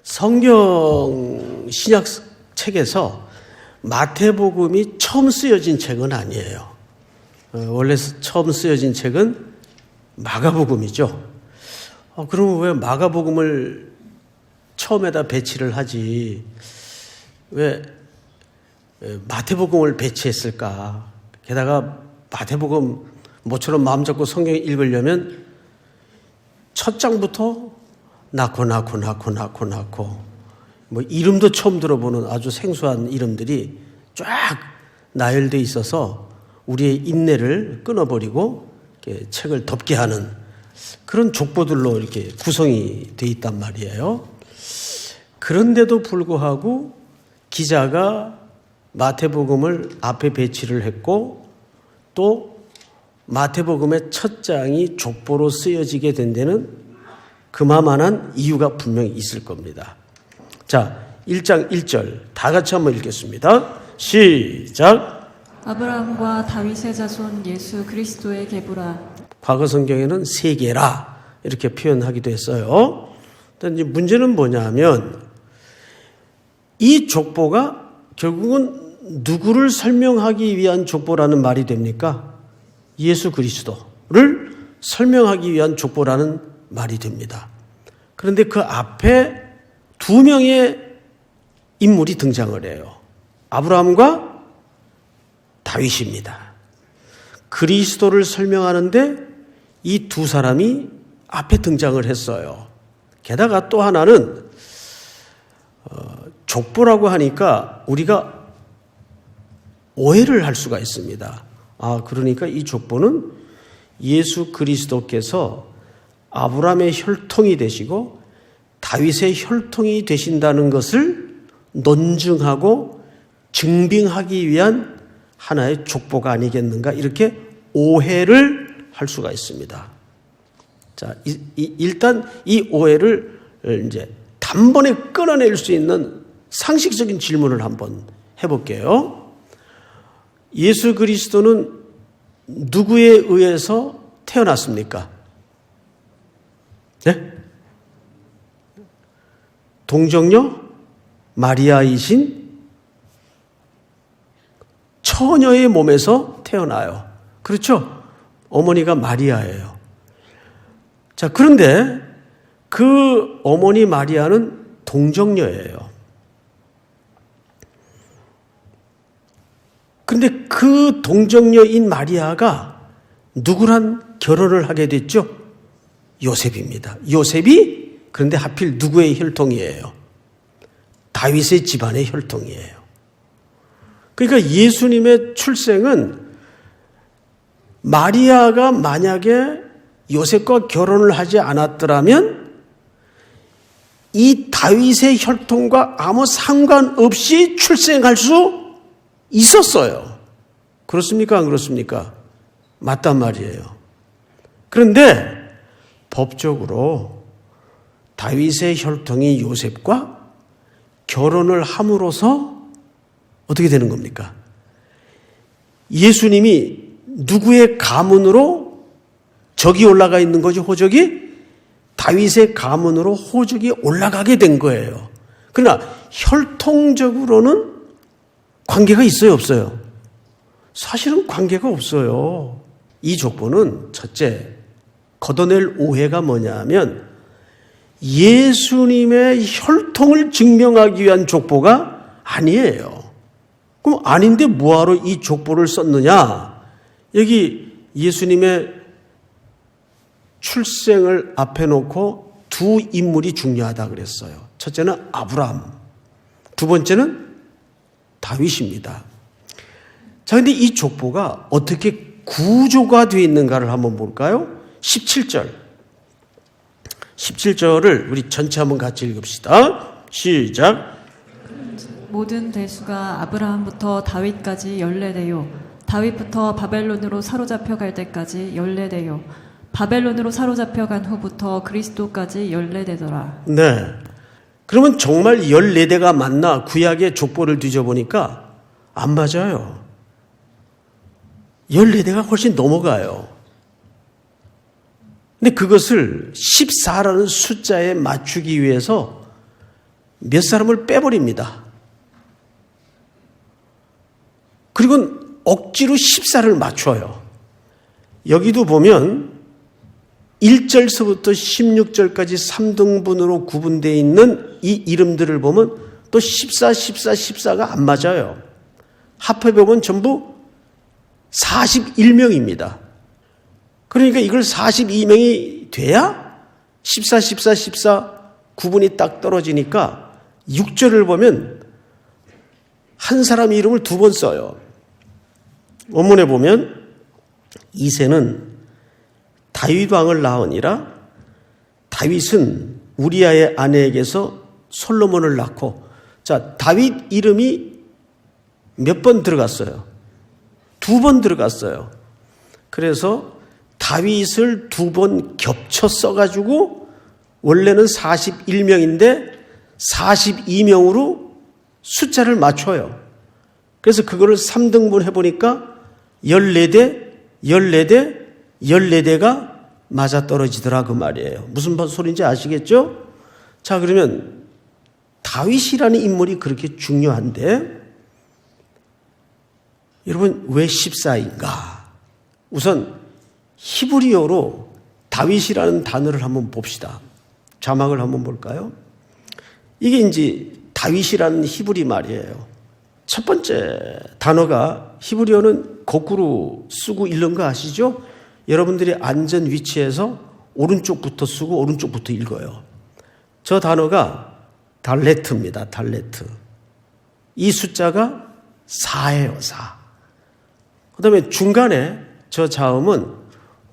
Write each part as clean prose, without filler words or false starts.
성경 신약 책에서 마태복음이 처음 쓰여진 책은 아니에요. 원래 처음 쓰여진 책은 마가복음이죠. 그러면 왜 마가복음을 처음에다 배치를 하지 왜 마태복음을 배치했을까? 게다가 마태복음 모처럼 마음 잡고 성경 읽으려면 첫 장부터 낳고 뭐 이름도 처음 들어보는 아주 생소한 이름들이 쫙 나열되어 있어서 우리의 인내를 끊어버리고 이렇게 책을 덮게 하는 그런 족보들로 이렇게 구성이 되어 있단 말이에요. 그런데도 불구하고 기자가 마태복음을 앞에 배치를 했고 또 마태복음의 첫 장이 족보로 쓰여지게 된 데는 그만한 이유가 분명히 있을 겁니다. 자, 1장 1절 다 같이 한번 읽겠습니다. 시작. 아브라함과 다윗의 자손 예수 그리스도의 계보라. 과거 성경에는 세계라 이렇게 표현하기도 했어요. 근데 문제는 뭐냐면 이 족보가 결국은 누구를 설명하기 위한 족보라는 말이 됩니까? 예수 그리스도를 설명하기 위한 족보라는 말이 됩니다. 그런데 그 앞에 두 명의 인물이 등장을 해요. 아브라함과 다윗입니다. 그리스도를 설명하는데 이 두 사람이 앞에 등장을 했어요. 게다가 또 하나는 족보라고 하니까 우리가 오해를 할 수가 있습니다. 그러니까 이 족보는 예수 그리스도께서 아브라함의 혈통이 되시고 다윗의 혈통이 되신다는 것을 논증하고 증빙하기 위한 하나의 족보가 아니겠는가 이렇게 오해를 할 수가 있습니다. 자, 일단 이 오해를 이제 단번에 끊어낼 수 있는 상식적인 질문을 한번 해볼게요. 예수 그리스도는 누구에 의해서 태어났습니까? 네? 동정녀 마리아이신 처녀의 몸에서 태어나요. 그렇죠? 어머니가 마리아예요. 자, 그런데 그 어머니 마리아는 동정녀예요. 근데 그 동정녀인 마리아가 누구랑 결혼을 하게 됐죠? 요셉입니다. 요셉이 그런데 하필 누구의 혈통이에요? 다윗의 집안의 혈통이에요. 그러니까 예수님의 출생은 마리아가 만약에 요셉과 결혼을 하지 않았더라면 이 다윗의 혈통과 아무 상관없이 출생할 수 있었어요. 그렇습니까? 안 그렇습니까? 맞단 말이에요. 그런데 법적으로 다윗의 혈통이 요셉과 결혼을 함으로써 어떻게 되는 겁니까? 예수님이 누구의 가문으로 적이 올라가 있는 거죠? 호적이? 다윗의 가문으로 호적이 올라가게 된 거예요. 그러나 혈통적으로는 관계가 있어요, 없어요? 사실은 관계가 없어요. 이 족보는 첫째, 걷어낼 오해가 뭐냐면 예수님의 혈통을 증명하기 위한 족보가 아니에요. 그럼 아닌데 뭐하러 이 족보를 썼느냐? 여기 예수님의 출생을 앞에 놓고 두 인물이 중요하다 그랬어요. 첫째는 아브라함, 두 번째는 다윗입니다. 자, 근데 이 족보가 어떻게 구조가 되어 있는가를 한번 볼까요? 17절을 우리 전체 한번 같이 읽읍시다. 시작. 모든 대수가 아브라함부터 다윗까지 14대요. 다윗부터 바벨론으로 사로잡혀 갈 때까지 14대요. 바벨론으로 사로잡혀 간 후부터 그리스도까지 14대더라. 네. 그러면 정말 14대가 맞나? 구약의 족보를 뒤져보니까 안 맞아요. 14대가 훨씬 넘어가요. 근데 그것을 14라는 숫자에 맞추기 위해서 몇 사람을 빼버립니다. 그리고 억지로 14를 맞춰요. 여기도 보면 1절서부터 16절까지 3등분으로 구분되어 있는 이 이름들을 보면 또 14, 14, 14가 안 맞아요. 합해보면 전부 41명입니다. 그러니까 이걸 42명이 돼야 14, 14, 14 구분이 딱 떨어지니까 6절을 보면 한 사람 이름을 두 번 써요. 원문에 보면 이새는 다윗 왕을 낳으니라. 다윗은 우리아의 아내에게서 솔로몬을 낳고, 자, 다윗 이름이 몇 번 들어갔어요? 2번 들어갔어요. 그래서 다윗을 2번 겹쳐 써가지고 원래는 41명인데 42명으로 숫자를 맞춰요. 그래서 그거를 3등분 해보니까 14대, 14대, 14대가 맞아떨어지더라 그 말이에요. 무슨 소리인지 아시겠죠? 자, 그러면 다윗이라는 인물이 그렇게 중요한데 여러분 왜 14인가? 우선 히브리어로 다윗이라는 단어를 한번 봅시다. 자막을 한번 볼까요? 이게 이제 다윗이라는 히브리 말이에요. 첫 번째 단어가 히브리어는 거꾸로 쓰고 읽는 거 아시죠? 여러분들이 앉은 위치에서 오른쪽부터 쓰고 오른쪽부터 읽어요. 저 단어가 달레트입니다. 달레트. 이 숫자가 4예요. 4. 그 다음에 중간에 저 자음은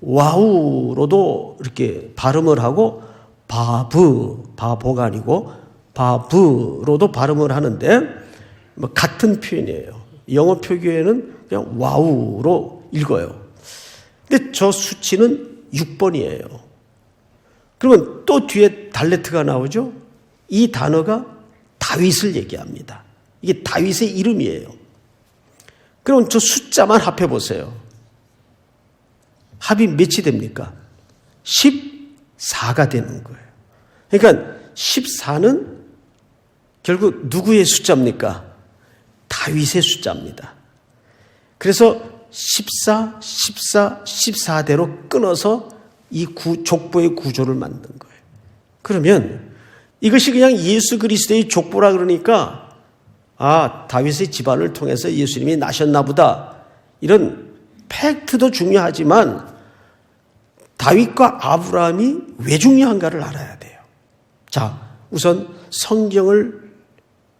와우로도 이렇게 발음을 하고 바보가 아니고 바브로도 발음을 하는데 뭐 같은 표현이에요. 영어 표기에는 그냥 와우로 읽어요. 근데 저 수치는 6번이에요. 그러면 또 뒤에 달레트가 나오죠? 이 단어가 다윗을 얘기합니다. 이게 다윗의 이름이에요. 그럼 저 숫자만 합해 보세요. 합이 몇이 됩니까? 14가 되는 거예요. 그러니까 14는 결국 누구의 숫자입니까? 다윗의 숫자입니다. 그래서 14, 14, 14대로 끊어서 이 족보의 구조를 만든 거예요. 그러면 이것이 그냥 예수 그리스도의 족보라 그러니까 아, 다윗의 집안을 통해서 예수님이 나셨나 보다. 이런 팩트도 중요하지만 다윗과 아브라함이 왜 중요한가를 알아야 돼요. 자, 우선 성경을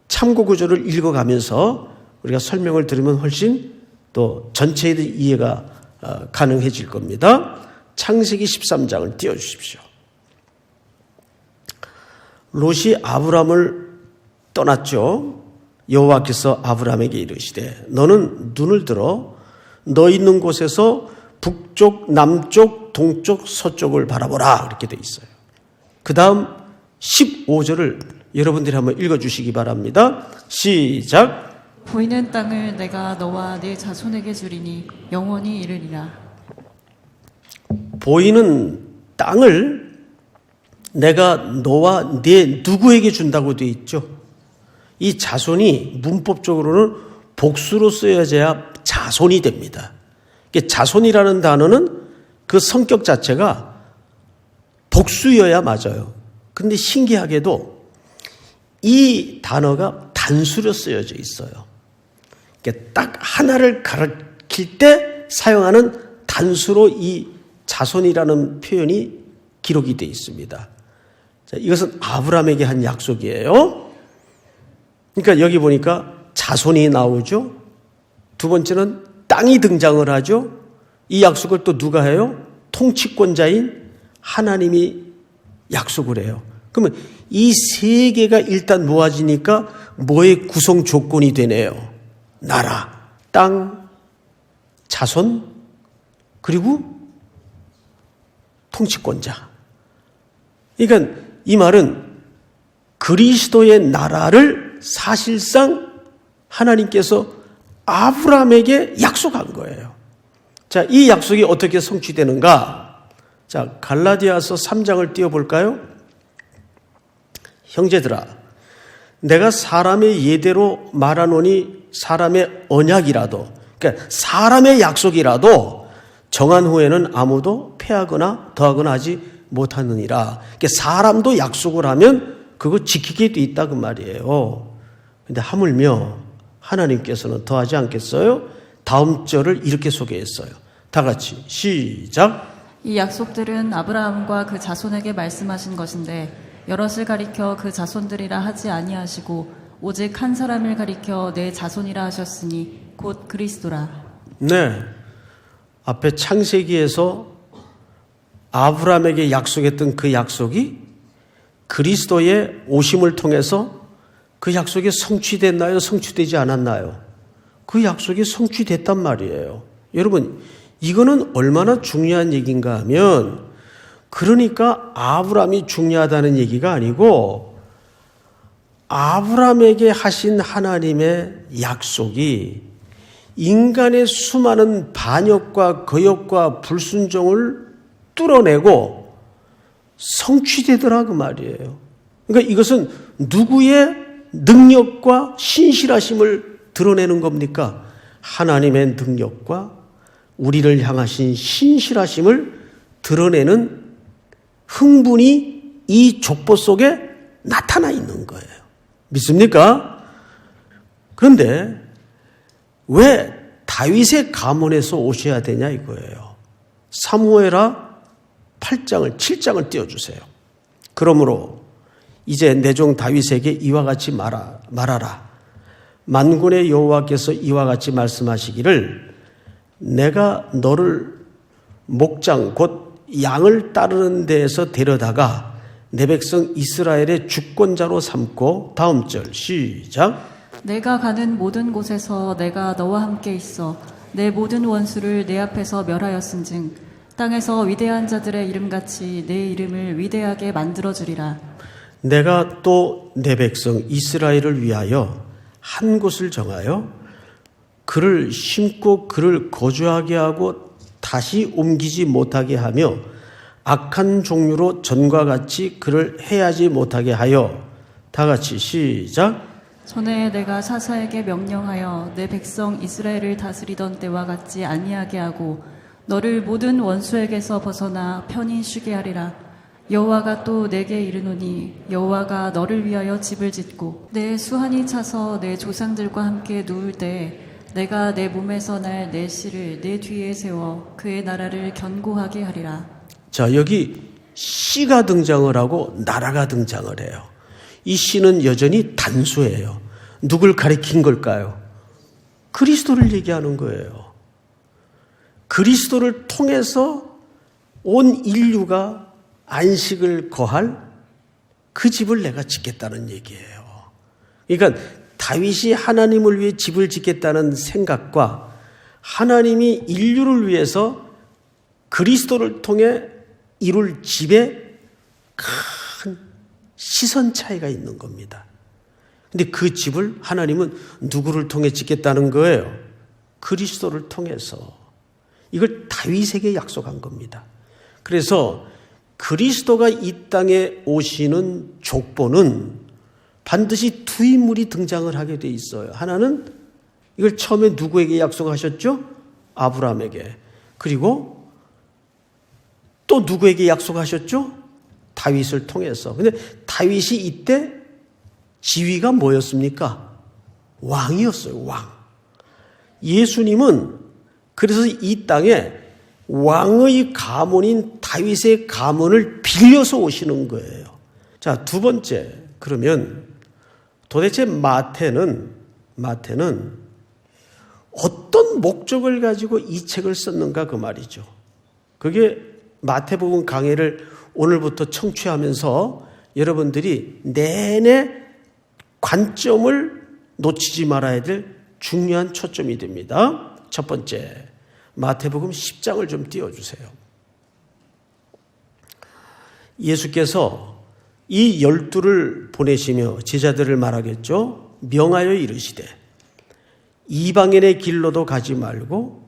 참고 구조를 읽어가면서 우리가 설명을 들으면 훨씬 또 전체의 이해가 가능해질 겁니다. 창세기 13장을 띄워주십시오. 롯이 아브라함을 떠났죠. 여호와께서 아브라함에게 이르시되 너는 눈을 들어 너 있는 곳에서 북쪽, 남쪽, 동쪽, 서쪽을 바라보라 이렇게 돼 있어요. 그 다음 15절을 여러분들이 한번 읽어주시기 바랍니다. 시작. 보이는 땅을 내가 너와 네 자손에게 주리니 영원히 이르리라. 보이는 땅을 내가 너와 네 누구에게 준다고 되어 있죠. 이 자손이 문법적으로는 복수로 쓰여져야 자손이 됩니다. 자손이라는 단어는 그 성격 자체가 복수여야 맞아요. 근데 신기하게도 이 단어가 단수로 쓰여져 있어요. 딱 하나를 가리킬 때 사용하는 단수로 이 자손이라는 표현이 기록이 되어 있습니다. 자, 이것은 아브라함에게 한 약속이에요. 그러니까 여기 보니까 자손이 나오죠. 두 번째는 땅이 등장을 하죠. 이 약속을 또 누가 해요? 통치권자인 하나님이 약속을 해요. 그러면 이 세 개가 일단 모아지니까 뭐의 구성 조건이 되네요. 나라, 땅, 자손, 그리고 통치권자. 그러니까 이 말은 그리스도의 나라를 사실상 하나님께서 아브라함에게 약속한 거예요. 자, 이 약속이 어떻게 성취되는가? 자, 갈라디아서 3장을 띄워볼까요? 형제들아, 내가 사람의 예대로 말하노니 사람의 언약이라도, 그러니까 사람의 약속이라도 정한 후에는 아무도 패하거나 더하거나 하지 못하느니라. 그러니까 사람도 약속을 하면 그거 지키게 돼 있다 그 말이에요. 근데 하물며 하나님께서는 더하지 않겠어요? 다음 절을 이렇게 소개했어요. 다 같이 시작. 이 약속들은 아브라함과 그 자손에게 말씀하신 것인데 여럿을 가리켜 그 자손들이라 하지 아니하시고 오직 한 사람을 가리켜 내 자손이라 하셨으니 곧 그리스도라. 네. 앞에 창세기에서 아브라함에게 약속했던 그 약속이 그리스도의 오심을 통해서 그 약속이 성취됐나요? 성취되지 않았나요? 그 약속이 성취됐단 말이에요. 여러분, 이거는 얼마나 중요한 얘기인가 하면, 그러니까 아브라함이 중요하다는 얘기가 아니고 아브라함에게 하신 하나님의 약속이 인간의 수많은 반역과 거역과 불순종을 뚫어내고 성취되더라 그 말이에요. 그러니까 이것은 누구의 능력과 신실하심을 드러내는 겁니까? 하나님의 능력과 우리를 향하신 신실하심을 드러내는 흥분이 이 족보 속에 나타나 있는 거예요. 믿습니까? 그런데 왜 다윗의 가문에서 오셔야 되냐 이거예요. 사무엘하 8장을 7장을 띄워주세요. 그러므로 이제 내 종 다윗에게 이와 같이 말하라. 만군의 여호와께서 이와 같이 말씀하시기를 내가 너를 목장 곧 양을 따르는 데에서 데려다가 내 백성 이스라엘의 주권자로 삼고 다음 절 시작. 내가 가는 모든 곳에서 내가 너와 함께 있어 내 모든 원수를 내 앞에서 멸하였은즉 땅에서 위대한 자들의 이름같이 내 이름을 위대하게 만들어주리라. 내가 또 내 백성 이스라엘을 위하여 한 곳을 정하여 그를 심고 그를 거주하게 하고 다시 옮기지 못하게 하며 악한 종류로 전과 같이 그를 해하지 못하게 하여 다 같이 시작. 전에 내가 사사에게 명령하여 내 백성 이스라엘을 다스리던 때와 같지 아니하게 하고 너를 모든 원수에게서 벗어나 편히 쉬게 하리라. 여호와가 또 내게 이르노니 여호와가 너를 위하여 집을 짓고 내 수한이 차서 내 조상들과 함께 누울 때 내가 내 몸에서 날 내 씨를 내 뒤에 세워 그의 나라를 견고하게 하리라. 자, 여기 씨가 등장을 하고 나라가 등장을 해요. 이 씨는 여전히 단수예요. 누굴 가리킨 걸까요? 그리스도를 얘기하는 거예요. 그리스도를 통해서 온 인류가 안식을 거할 그 집을 내가 짓겠다는 얘기예요. 그러니까 다윗이 하나님을 위해 집을 짓겠다는 생각과 하나님이 인류를 위해서 그리스도를 통해 이룰 집에 큰 시선 차이가 있는 겁니다. 근데 그 집을 하나님은 누구를 통해 짓겠다는 거예요? 그리스도를 통해서. 이걸 다윗에게 약속한 겁니다. 그래서 그리스도가 이 땅에 오시는 족보는 반드시 두 인물이 등장을 하게 돼 있어요. 하나는 이걸 처음에 누구에게 약속하셨죠? 아브라함에게. 그리고 또 누구에게 약속하셨죠? 다윗을 통해서. 근데 다윗이 이때 지위가 뭐였습니까? 왕이었어요. 왕. 예수님은 그래서 이 땅에 왕의 가문인 다윗의 가문을 빌려서 오시는 거예요. 자, 두 번째. 그러면 도대체 마태는 어떤 목적을 가지고 이 책을 썼는가 그 말이죠. 그게 마태복음 강해를 오늘부터 청취하면서 여러분들이 내내 관점을 놓치지 말아야 될 중요한 초점이 됩니다. 첫 번째, 마태복음 10장을 좀 띄워주세요. 예수께서 이 12를 보내시며 제자들을 말하겠죠. 명하여 이르시되 이방인의 길로도 가지 말고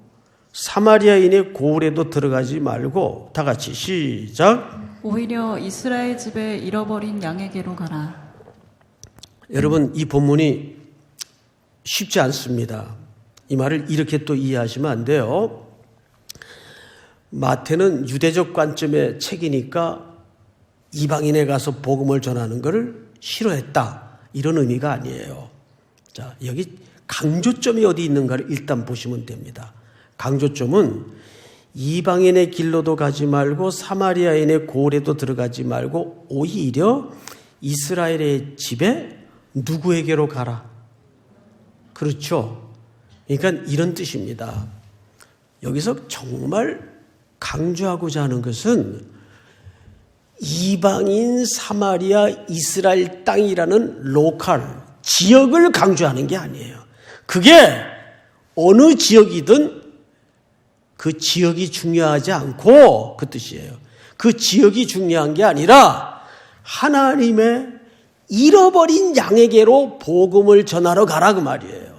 사마리아인의 고을에도 들어가지 말고 다 같이 시작. 오히려 이스라엘 집에 잃어버린 양에게로 가라. 여러분, 이 본문이 쉽지 않습니다. 이 말을 이렇게 또 이해하시면 안 돼요. 마태는 유대적 관점의 책이니까 이방인에 가서 복음을 전하는 것을 싫어했다, 이런 의미가 아니에요. 자, 여기 강조점이 어디 있는가를 일단 보시면 됩니다. 강조점은 이방인의 길로도 가지 말고 사마리아인의 고을에도 들어가지 말고 오히려 이스라엘의 집에 누구에게로 가라. 그렇죠. 그러니까 이런 뜻입니다. 여기서 정말 강조하고자 하는 것은 이방인 사마리아 이스라엘 땅이라는 로컬, 지역을 강조하는 게 아니에요. 그게 어느 지역이든 그 지역이 중요하지 않고, 그 뜻이에요. 그 지역이 중요한 게 아니라 하나님의 잃어버린 양에게로 복음을 전하러 가라, 그 말이에요.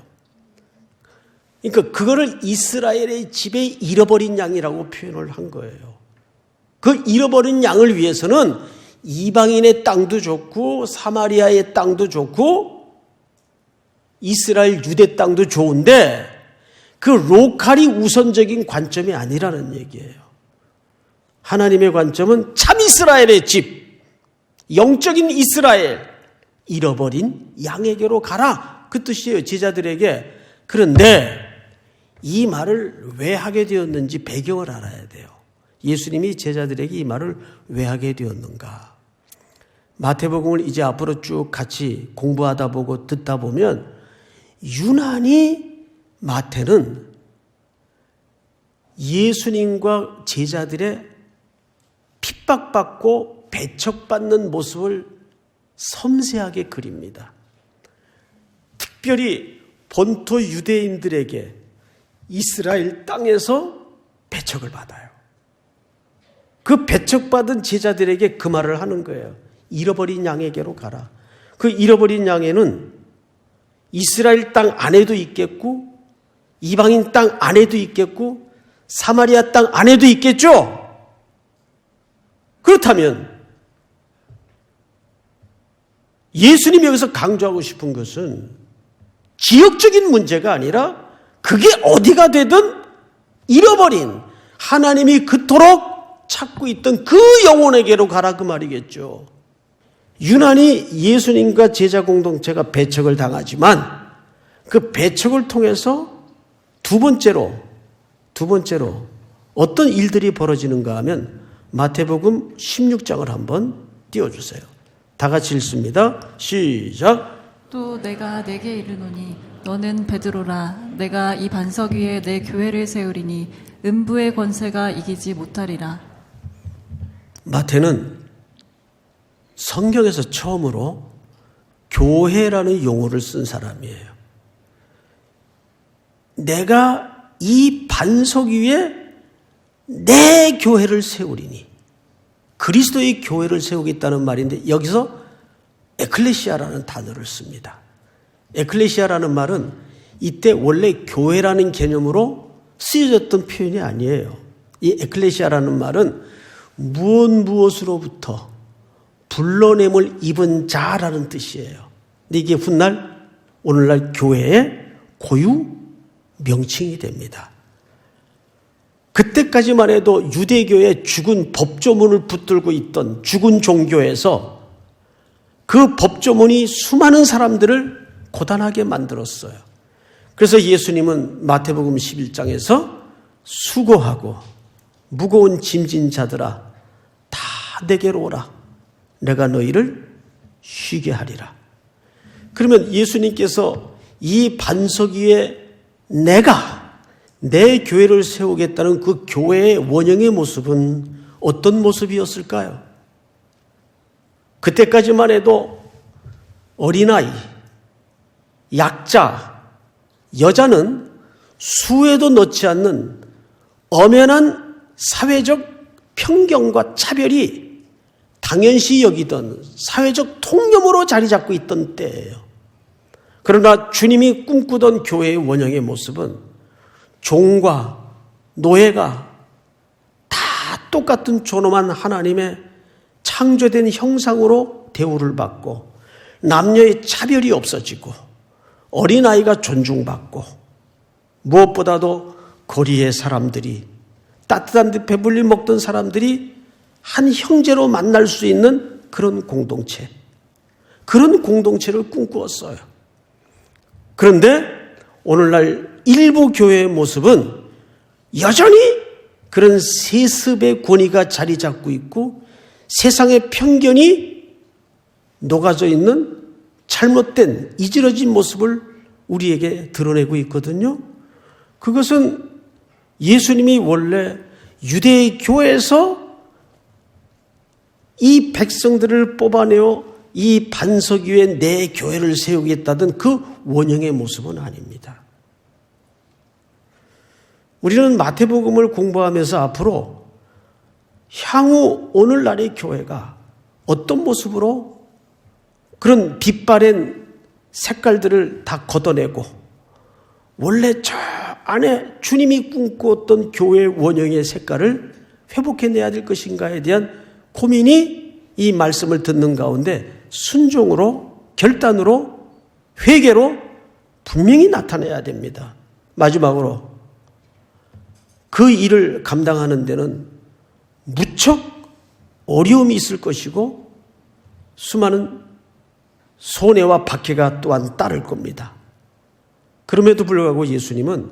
그러니까 그거를 이스라엘의 집에 잃어버린 양이라고 표현을 한 거예요. 그 잃어버린 양을 위해서는 이방인의 땅도 좋고 사마리아의 땅도 좋고 이스라엘 유대 땅도 좋은데 그 로컬이 우선적인 관점이 아니라는 얘기예요. 하나님의 관점은 참 이스라엘의 집, 영적인 이스라엘, 잃어버린 양에게로 가라, 그 뜻이에요, 제자들에게. 그런데 이 말을 왜 하게 되었는지 배경을 알아야 돼요. 예수님이 제자들에게 이 말을 왜 하게 되었는가. 마태복음을 이제 앞으로 쭉 같이 공부하다 보고 듣다 보면 유난히 마태는 예수님과 제자들의 핍박받고 배척받는 모습을 섬세하게 그립니다. 특별히 본토 유대인들에게 이스라엘 땅에서 배척을 받아요. 그 배척받은 제자들에게 그 말을 하는 거예요. 잃어버린 양에게로 가라. 그 잃어버린 양에는 이스라엘 땅 안에도 있겠고 이방인 땅 안에도 있겠고 사마리아 땅 안에도 있겠죠. 그렇다면 예수님이 여기서 강조하고 싶은 것은 지역적인 문제가 아니라 그게 어디가 되든 잃어버린 하나님이 그토록 찾고 있던 그 영혼에게로 가라, 그 말이겠죠. 유난히 예수님과 제자 공동체가 배척을 당하지만 그 배척을 통해서 두 번째로 어떤 일들이 벌어지는가 하면 마태복음 16장을 한번 띄워주세요. 다 같이 읽습니다. 시작. 또 내가 네게 이르노니 너는 베드로라. 내가 이 반석 위에 내 교회를 세우리니 음부의 권세가 이기지 못하리라. 마태는 성경에서 처음으로 교회라는 용어를 쓴 사람이에요. 내가 이 반석 위에 내 교회를 세우리니, 그리스도의 교회를 세우겠다는 말인데 여기서 에클레시아라는 단어를 씁니다. 에클레시아라는 말은 이때 원래 교회라는 개념으로 쓰여졌던 표현이 아니에요. 이 에클레시아라는 말은 무엇으로부터 불러냄을 입은 자라는 뜻이에요. 근데 이게 훗날 오늘날 교회의 고유 명칭이 됩니다. 그때까지만 해도 유대교의 죽은 법조문을 붙들고 있던 죽은 종교에서 그 법조문이 수많은 사람들을 고단하게 만들었어요. 그래서 예수님은 마태복음 11장에서 수고하고 무거운 짐진 자들아 다 내게로 오라. 내가 너희를 쉬게 하리라. 그러면 예수님께서 이 반석 위에 내가 내 교회를 세우겠다는 그 교회의 원형의 모습은 어떤 모습이었을까요? 그때까지만 해도 어린아이, 약자, 여자는 수에도 넣지 않는 엄연한 사회적 편견과 차별이 당연시 여기던 사회적 통념으로 자리 잡고 있던 때예요. 그러나 주님이 꿈꾸던 교회의 원형의 모습은 종과 노예가 다 똑같은 존엄한 하나님의 창조된 형상으로 대우를 받고 남녀의 차별이 없어지고 어린아이가 존중받고 무엇보다도 거리의 사람들이 따뜻한 데 배불리 먹던 사람들이 한 형제로 만날 수 있는 그런 공동체, 그런 공동체를 꿈꾸었어요. 그런데 오늘날 일부 교회의 모습은 여전히 그런 세습의 권위가 자리 잡고 있고 세상의 편견이 녹아져 있는 잘못된 이지러진 모습을 우리에게 드러내고 있거든요. 그것은 예수님이 원래 유대 교회에서 이 백성들을 뽑아내어 이 반석 위에 내 교회를 세우겠다던 그 원형의 모습은 아닙니다. 우리는 마태복음을 공부하면서 앞으로 향후 오늘날의 교회가 어떤 모습으로 그런 빛바랜 색깔들을 다 걷어내고 원래 저 안에 주님이 꿈꾸었던 교회의 원형의 색깔을 회복해내야 될 것인가에 대한 고민이 이 말씀을 듣는 가운데 순종으로, 결단으로, 회개로 분명히 나타내야 됩니다. 마지막으로 그 일을 감당하는 데는 무척 어려움이 있을 것이고 수많은 손해와 박해가 또한 따를 겁니다. 그럼에도 불구하고 예수님은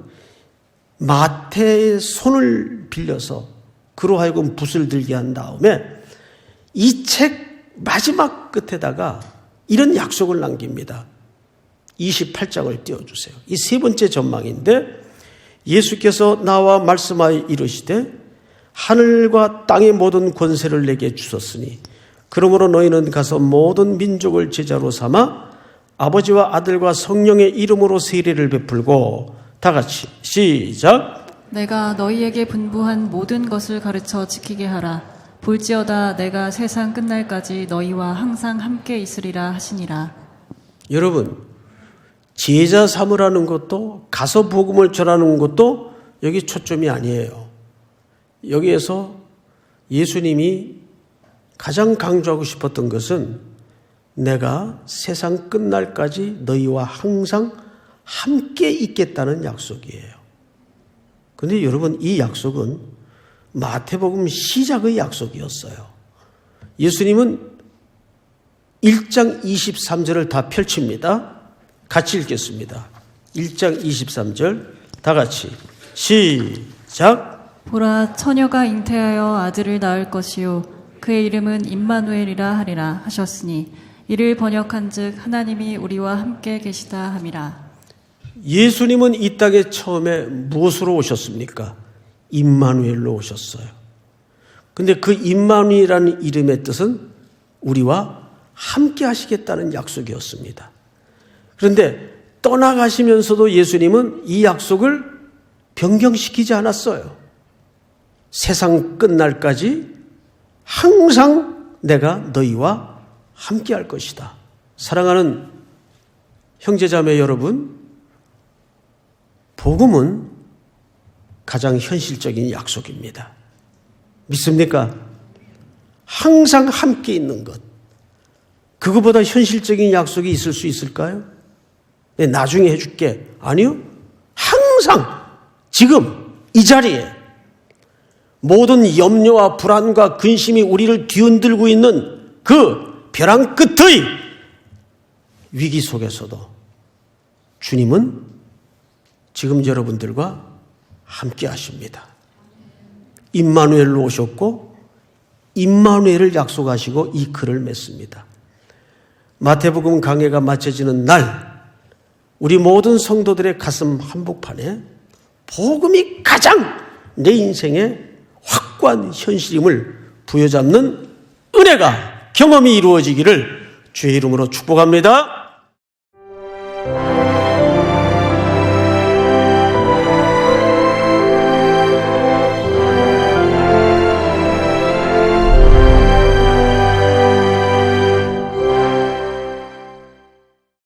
마태의 손을 빌려서 그로 하여금 붓을 들게 한 다음에 이 책 마지막 끝에다가 이런 약속을 남깁니다. 28장을 띄워주세요. 이 세 번째 전망인데 예수께서 나와 말씀하여 이르시되 하늘과 땅의 모든 권세를 내게 주셨으니 그러므로 너희는 가서 모든 민족을 제자로 삼아 아버지와 아들과 성령의 이름으로 세례를 베풀고 다 같이 시작. 내가 너희에게 분부한 모든 것을 가르쳐 지키게 하라. 볼지어다 내가 세상 끝날까지 너희와 항상 함께 있으리라 하시니라. 여러분, 제자 삼으라는 것도 가서 복음을 전하는 것도 여기 초점이 아니에요. 여기에서 예수님이 가장 강조하고 싶었던 것은 내가 세상 끝날까지 너희와 항상 함께 있겠다는 약속이에요. 그런데 여러분, 이 약속은 마태복음 시작의 약속이었어요. 예수님은 1장 23절을 다 펼칩니다. 같이 읽겠습니다. 1장 23절 다 같이 시작. 보라, 처녀가 잉태하여 아들을 낳을 것이요 그의 이름은 임마누엘이라 하리라 하셨으니 이를 번역한즉 하나님이 우리와 함께 계시다 함이라. 예수님은 이 땅에 처음에 무엇으로 오셨습니까? 임마누엘로 오셨어요. 근데 그 임마누엘이라는 이름의 뜻은 우리와 함께 하시겠다는 약속이었습니다. 그런데 떠나가시면서도 예수님은 이 약속을 변경시키지 않았어요. 세상 끝날까지 항상 내가 너희와 함께 할 것이다. 사랑하는 형제자매 여러분, 복음은 가장 현실적인 약속입니다. 믿습니까? 항상 함께 있는 것. 그거보다 현실적인 약속이 있을 수 있을까요? 네, 나중에 해줄게. 아니요. 항상 지금 이 자리에 모든 염려와 불안과 근심이 우리를 뒤흔들고 있는 그 벼랑 끝의 위기 속에서도 주님은 지금 여러분들과 함께 하십니다. 임마누엘로 오셨고 임마누엘을 약속하시고 이 글을 맺습니다. 마태복음 강해가 마쳐지는 날 우리 모든 성도들의 가슴 한복판에 복음이 가장 내 인생의 확고한 현실임을 부여잡는 은혜가 경험이 이루어지기를 주의 이름으로 축복합니다.